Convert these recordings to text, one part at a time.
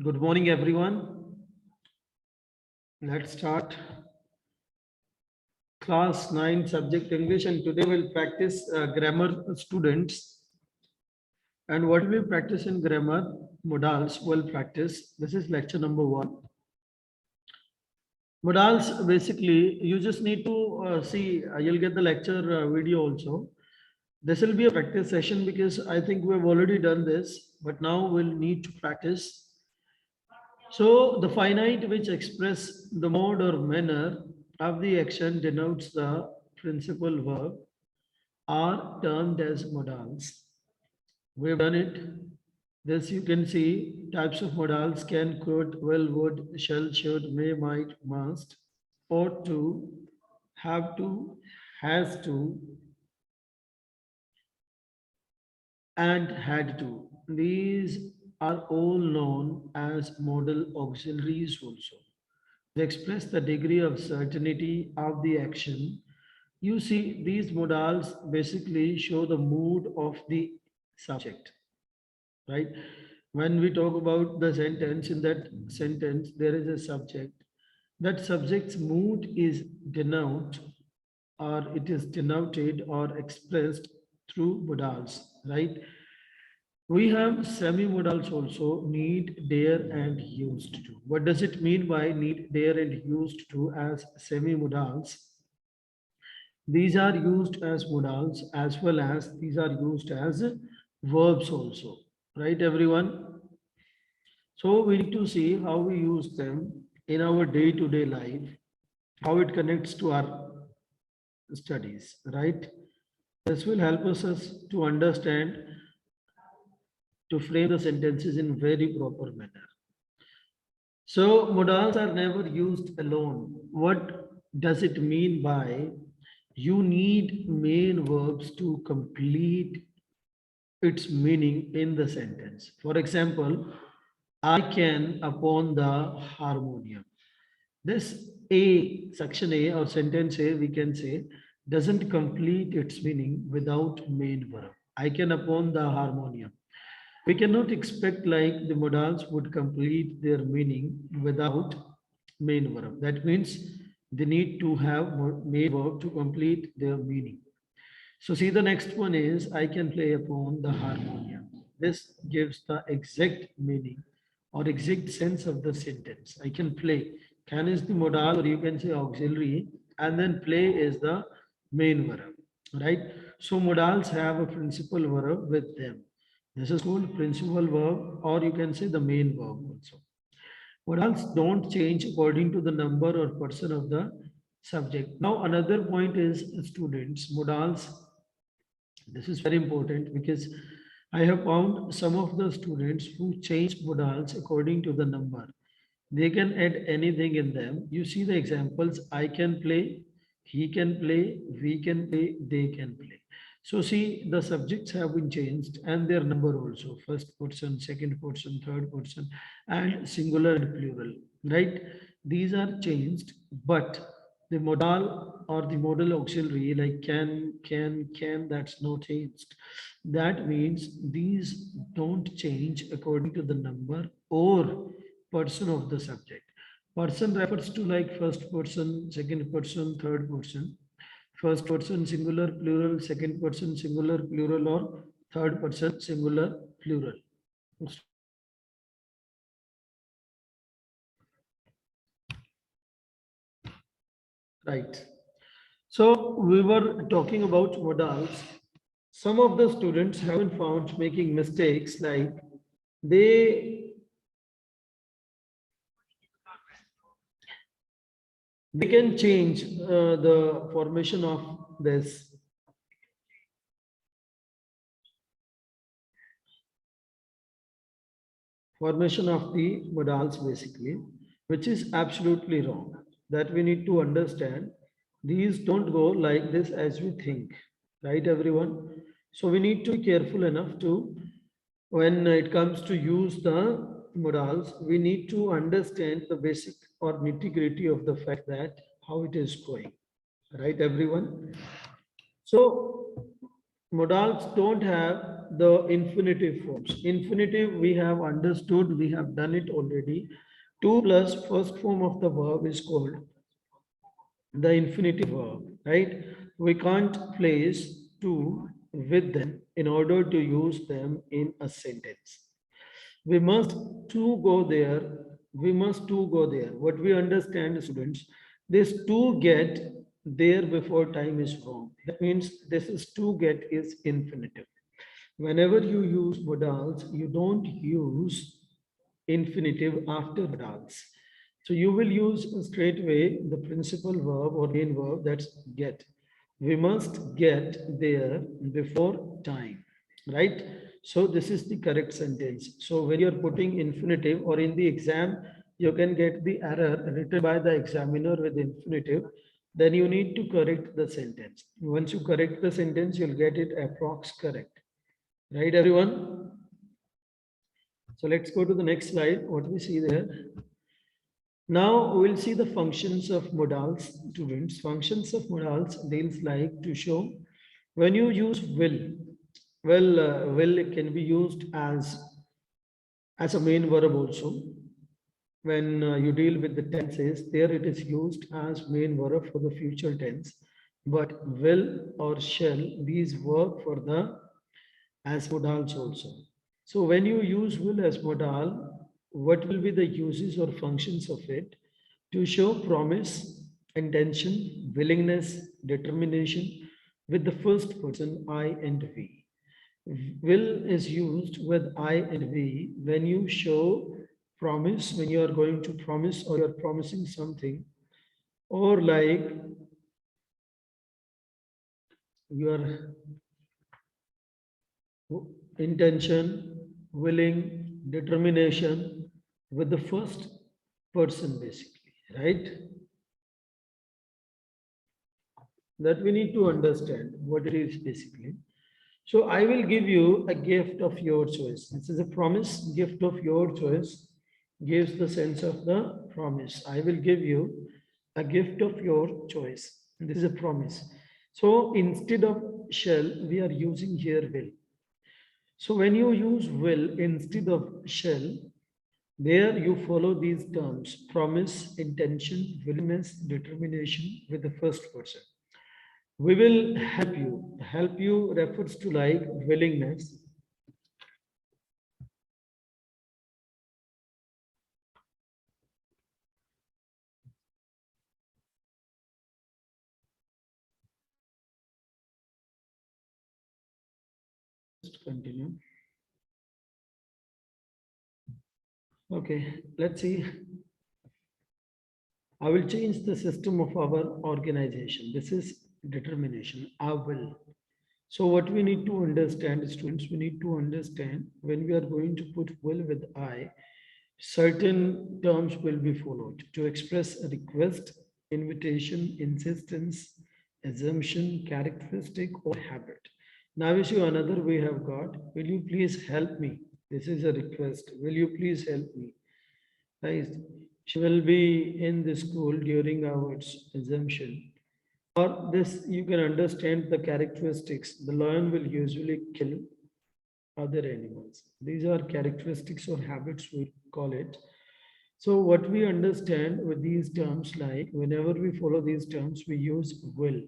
Good morning, everyone. Let's start class 9 subject English, and today we'll practice grammar students. And what we practice in grammar modals will practice. This is lecture number 1. Modals basically you just need to see. You'll get the lecture video also. This will be a practice session because I think we've already done this, but now we'll need to practice. So the finite which express the mode or manner of the action denotes the principal verb are termed as modals. We've done it. This you can see types of modals: can, could, will, would, shall, should, may, might, must, ought to, have to, has to, and had to. These are all known as modal auxiliaries also. They express the degree of certainty of the action. You see, these modals basically show the mood of the subject, right? When we talk about the sentence, in that sentence, there is a subject. That subject's mood is denoted or it is denoted or expressed through modals, right? We have semi-modals also: need, dare, and used to. What does it mean by need, dare, and used to as semi-modals? These are used as modals as well as these are used as verbs also, right, everyone? So we need to see how we use them in our day-to-day life, how it connects to our studies, right? This will help us to understand, to frame the sentences in very proper manner. So modals are never used alone. What does it mean by you need main verbs to complete its meaning in the sentence? For example, I can upon the harmonium. This A, section A or sentence A, we can say, doesn't complete its meaning without main verb. I can upon the harmonium. We cannot expect like the modals would complete their meaning without main verb. That means they need to have main verb to complete their meaning. So see, the next one is I can play upon the harmonium. This gives the exact meaning or exact sense of the sentence. I can play. Can is the modal or you can say auxiliary, and then play is the main verb, right? So modals have a principal verb with them. This is called principal verb, or you can say the main verb also. Modals don't change according to the number or person of the subject. Now another point is students, modals. This is very important because I have found some of the students who change modals according to the number. They can add anything in them. You see the examples: I can play, he can play, we can play, they can play. So see, the subjects have been changed and their number also: first person, second person, third person, and singular and plural, right? These are changed, but the modal or the modal auxiliary like can, that's not changed. That means these don't change according to the number or person of the subject. Person refers to like first person, second person, third person. First person singular plural, second person singular plural, or third person singular plural. Right. So we were talking about modals. Some of the students have been found making mistakes like they they can change the formation of this formation of the modals basically, which is absolutely wrong. That we need to understand. These don't go like this as we think, right, everyone? So we need to be careful enough to, when it comes to use the modals, we need to understand the basic or nitty gritty of the fact that how it is going, right, everyone? So Modals don't have the infinitive forms. Infinitive we have understood, we have done it already. To plus first form of the verb is called the infinitive verb, right? We can't place to with them in order to use them in a sentence. We must to go there. We must to go there. What we understand, students, this to get there before time is wrong. That means this is to get is infinitive. Whenever you use modals, you don't use infinitive after modals. So you will use straight away the principal verb or main verb, that's get. We must get there before time, right? So this is the correct sentence. So when you're putting infinitive or in the exam, you can get the error written by the examiner with infinitive, then you need to correct the sentence. Once you correct the sentence, you'll get it approx correct. Right, everyone? So let's go to the next slide. What we see there. Now we'll see the functions of modals, students. Functions of modals deals like to show when you use will. Will can be used as a main verb also. When you deal with the tenses, there it is used as main verb for the future tense. But will or shall, these work for the as modals also. So when you use will as modal, what will be the uses or functions of it? To show promise, intention, willingness, determination with the first person I and we. Will is used with I and we when you show promise, when you are going to promise or you are promising something, or like your intention, willing, determination with the first person basically, right? That we need to understand what it is basically. So I will give you a gift of your choice. This is a promise, gift of your choice gives the sense of the promise. I will give you a gift of your choice. This is a promise. So instead of shall, we are using here will. So when you use will instead of shall, there you follow these terms promise, intention, willingness, determination with the first person. We will help you. Help you refers to like willingness. Just continue. Okay, let's see. I will change the system of our organization. This is determination. I will. So what we need to understand, students, we need to understand when we are going to put will with I, certain terms will be followed to express a request, invitation, insistence, assumption, characteristic, or habit. Now, is you another we have got. Will you please help me? This is a request. Will you please help me? Guys, she will be in the school during hours, assumption. Or this, you can understand the characteristics. The lion will usually kill other animals. These are characteristics or habits, we call it. So what we understand with these terms, like whenever we follow these terms, we use will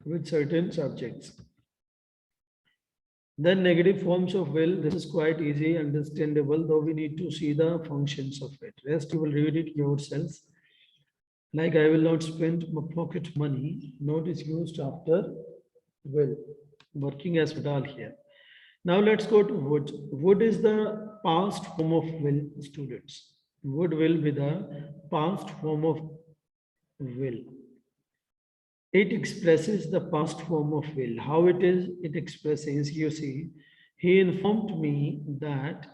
with certain subjects. Then negative forms of will, this is quite easy, understandable, though we need to see the functions of it. Rest you will read it yourselves. Like I will not spend my pocket money, not is used after will, working as Vidal here. Now let's go to would. Would is the past form of will, students. Would will be the past form of will. It expresses the past form of will. How it is, it expresses, you see, he informed me that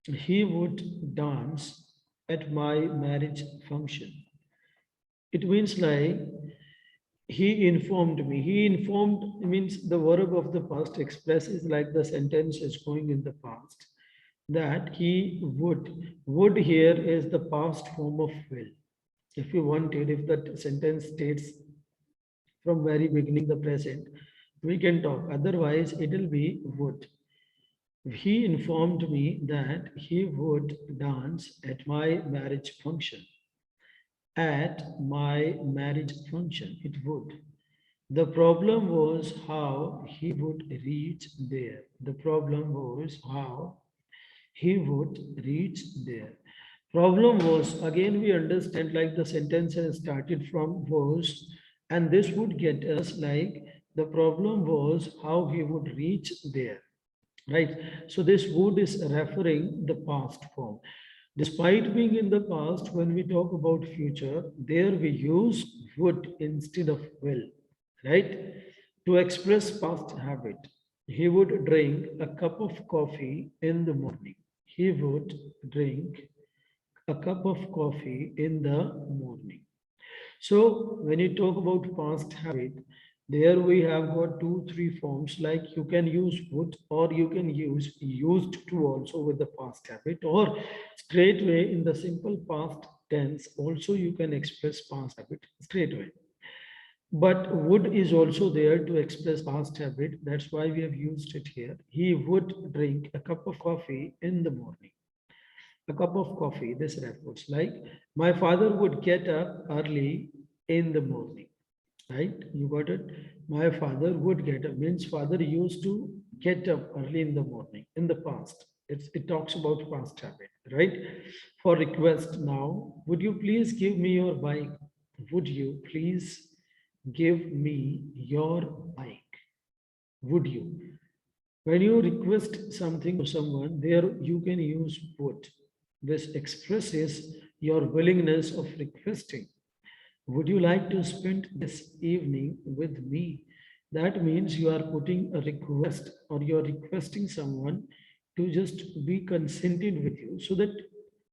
he would dance at my marriage function. It means like he informed me. He informed means the verb of the past expresses like the sentence is going in the past that he would. Would here is the past form of will. If you wanted, if the sentence states from very beginning the present, We can talk. Otherwise, it'll be would. He informed me that he would dance at my marriage function. At my marriage function, it would. The problem was how he would reach there. The problem was how he would reach there. Problem was, again, we understand like the sentence has started from was, and this would get us like the problem was how he would reach there, right? So this would is referring the past form. Despite being in the past, when we talk about future, there we use would instead of will, right? To express past habit. He would drink a cup of coffee in the morning. He would drink a cup of coffee in the morning. So when you talk about past habit, there we have got two, three forms like you can use would or you can use used to also with the past habit or straight away in the simple past tense also you can express past habit straight away. But would is also there to express past habit. That's why we have used it here. He would drink a cup of coffee in the morning. A cup of coffee, this refers like my father would get up early in the morning, right? You got it? My father would get up means father used to get up early in the morning in the past. It talks about past habit, right? For request now, would you please give me your bike? Would you please give me your bike? Would you? When you request something to someone, there you can use would. This expresses your willingness of requesting. Would you like to spend this evening with me? That means you are putting a request or you're requesting someone to just be consented with you so that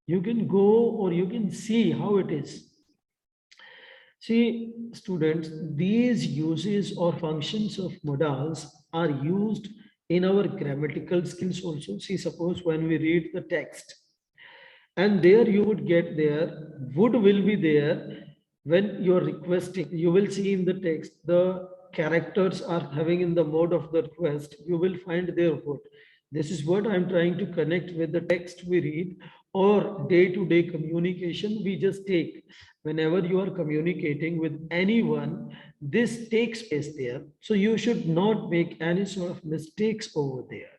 you can go or you can see how it is. See, students, these uses or functions of modals are used in our grammatical skills also. See, suppose when we read the text, and there you would get there, would will be there when you're requesting. You will see in the text, the characters are having in the mode of the request, you will find their would. This is what I'm trying to connect with the text we read or day-to-day communication we just take. Whenever you are communicating with anyone, this takes place there. So you should not make any sort of mistakes over there.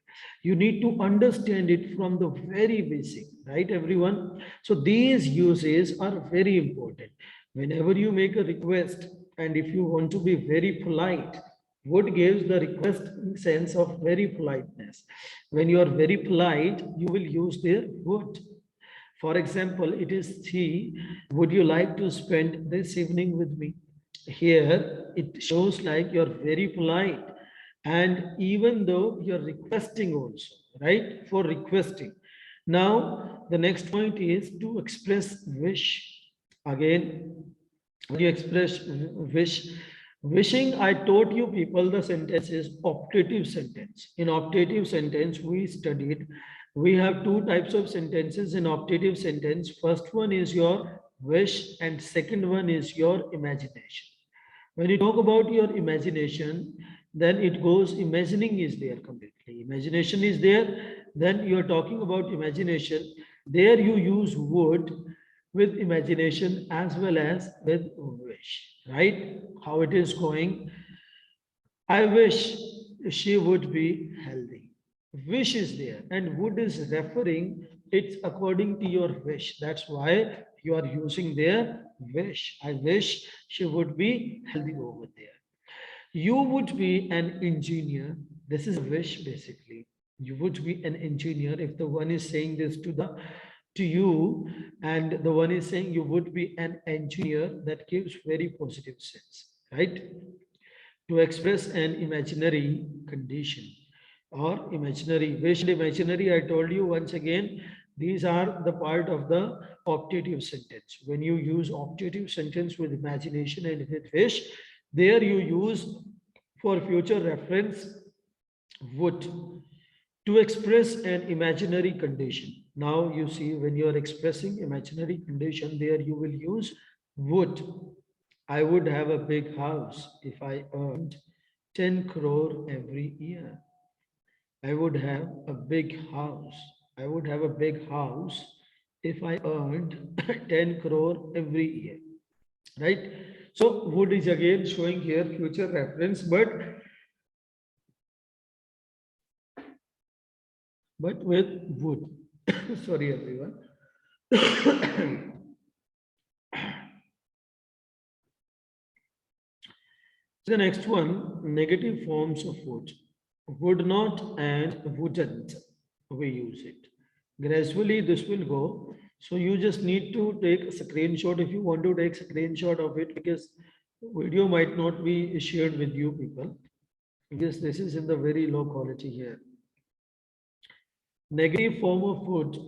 You need to understand it from the very basic, right, everyone? So these uses are very important. Whenever you make a request, and if you want to be very polite, would gives the request sense of very politeness. When you are very polite, you will use their would. For example, it is she, would you like to spend this evening with me? Here, it shows like you're very polite. And even though you're requesting also, right? For requesting. Now, the next point is to express wish. Again, when you express wish, wishing, I taught you people the sentence is optative sentence. In optative sentence, we studied, we have two types of sentences in optative sentence. First one is your wish, and second one is your imagination. When you talk about your imagination, then it goes, imagining is there completely. Imagination is there, then you are talking about imagination. There you use would with imagination as well as with wish, right? How it is going. I wish she would be healthy. Wish is there, and would is referring, it's according to your wish. That's why you are using their wish. I wish she would be healthy over there. You would be an engineer. This is a wish basically. You would be an engineer if the one is saying this to you, and the one is saying you would be an engineer, that gives very positive sense, right? To express an imaginary condition or imaginary wish and imaginary, I told you once again, these are the part of the optative sentence. When you use optative sentence with imagination and with wish, there you use for future reference would to express an imaginary condition. Now you see, when you are expressing imaginary condition, there you will use would. I would have a big house if I earned 10 crore every year. I would have a big house. I would have a big house if I earned 10 crore every year. Right? So would is again showing here future reference, but with would. Sorry, everyone. The next one, negative forms of would. Would not and wouldn't. We use it. Gradually, this will go. So you just need to take a screenshot if you want to take a screenshot of it because video might not be shared with you people because this is in the very low quality here. Negative form of would,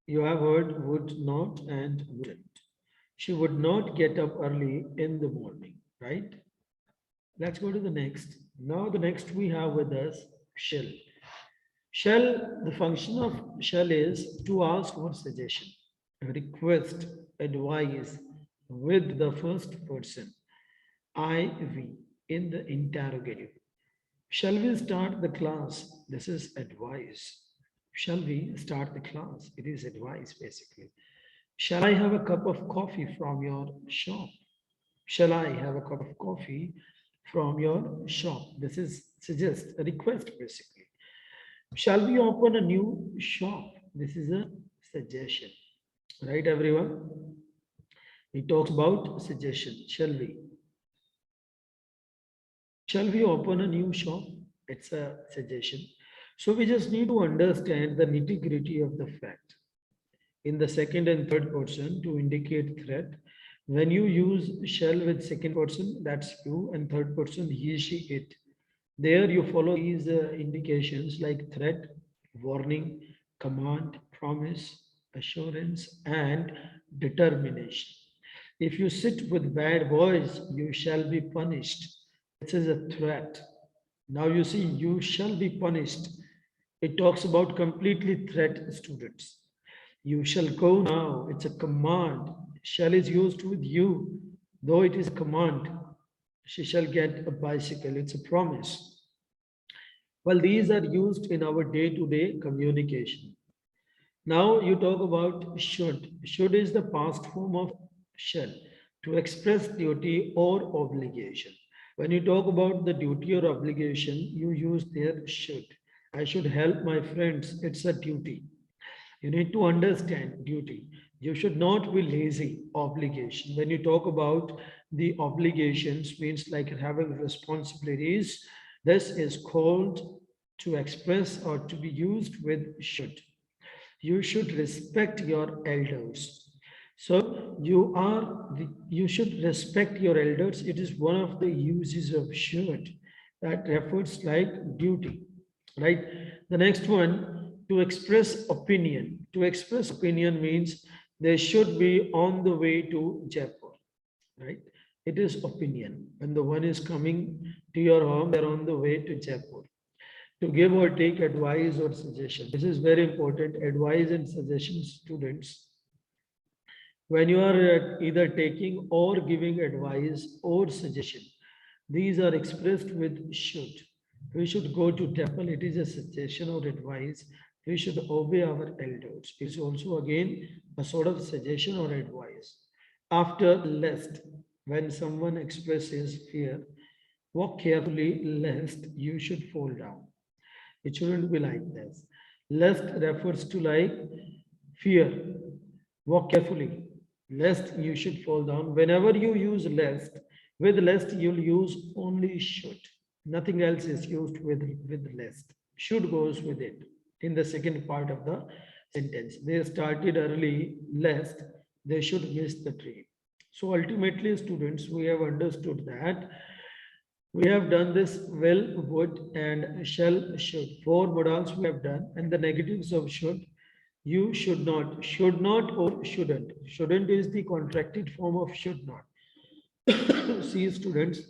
you have heard would not and wouldn't. She would not get up early in the morning, right? Let's go to the next. Now the next we have with us shall. Shall, the function of shall is to ask for suggestion, request, advise with the first person, I, we, in the interrogative. Shall we start the class? This is advice. Shall we start the class? It is advice basically. Shall I have a cup of coffee from your shop? Shall I have a cup of coffee from your shop? This is suggest a request basically. Shall we open a new shop? This is a suggestion. Right, everyone? It talks about suggestion. Shall we? Shall we open a new shop? It's a suggestion. So we just need to understand the nitty gritty of the fact. In the second and third person to indicate threat, when you use shall with second person, that's you, and third person, he, she, it. There you follow these indications like threat, warning, command, promise, assurance, and determination. If you sit with bad boys, you shall be punished. This is a threat. Now you see, you shall be punished. It talks about completely threat students. You shall go now. It's a command. Shall is used with you, though it is a command. She shall get a bicycle. It's a promise. Well, these are used in our day to day communication. Now you talk about should. Should is the past form of shall to express duty or obligation. When you talk about the duty or obligation, you use there should. I should help my friends. It's a duty. You need to understand duty. You should not be lazy. Obligation. When you talk about the obligations, means like having responsibilities. This is called to express or to be used with should. You should respect your elders. So you should respect your elders. It is one of the uses of should that refers like duty, right? The next one, to express opinion. To express opinion means they should be on the way to Jaipur, right? It is opinion. When the one is coming to your home, they're on the way to Jaipur to give or take advice or suggestion. This is very important. Advice and suggestions, students. When you are either taking or giving advice or suggestion, these are expressed with should. We should go to temple. It is a suggestion or advice. We should obey our elders. It's also again a sort of suggestion or advice. After lest, when someone expresses fear, walk carefully lest you should fall down. It shouldn't be like this. Lest refers to like fear. Walk carefully, lest you should fall down. Whenever you use lest, with lest you'll use only should. Nothing else is used with lest. Should goes with it in the second part of the sentence. They started early, lest they should miss the train. So ultimately, students, we have understood that we have done this will, would, and shall, should. Four modals we have done, and the negatives of should. You should not or shouldn't. Shouldn't is the contracted form of should not. See, students.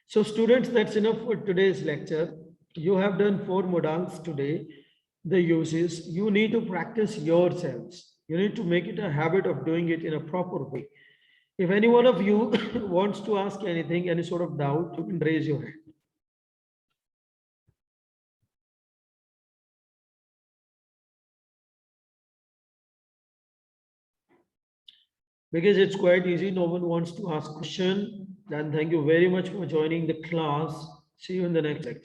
So, students, that's enough for today's lecture. You have done four modals today. The uses you need to practice yourselves. You need to make it a habit of doing it in a proper way. If any one of you wants to ask anything, any sort of doubt, you can raise your hand. because it's quite easy. No one wants to ask question. Then thank you very much for joining the class. See you in the next lecture.